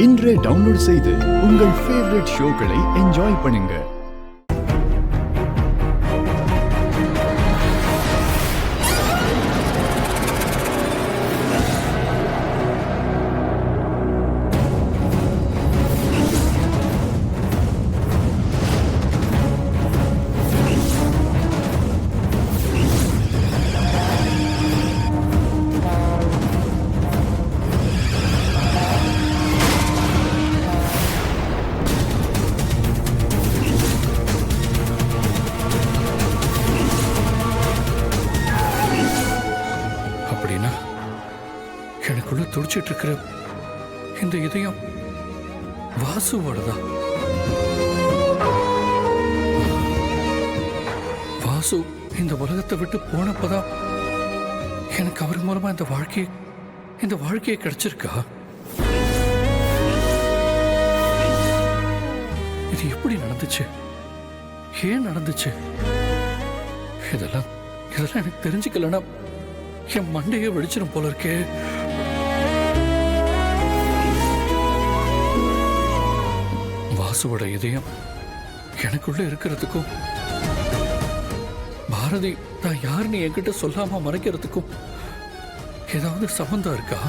இன்றே டவுன்லோட் செய்து உங்கள் ஃபேவரட் ஷோக்களை என்ஜாய் பண்ணுங்க. அப்படின்னா எனக்குள்ள துடிச்சிட்டு இருக்கிற இந்த இதயம் வாசுவோடதா? வாசு இந்த உலகத்தை விட்டு போனப்பதான் எனக்கு அவர் மூலமா இந்த வாழ்க்கையை கிடைச்சிருக்கா? இது எப்படி நடந்துச்சு? ஏன் நடந்துச்சு? இதெல்லாம் எனக்கு தெரிஞ்சுக்கலன்னா என் மண்டையே வெடிச்சிடும் போல இருக்கே. வாசுவோட இதயம் எனக்குள்ள இருக்கிறதுக்கும் பாரதி தான் யாருன்னு என்கிட்ட சொல்லாம மறைக்கிறதுக்கும் ஏதாவது சம்பந்தம் இருக்கா?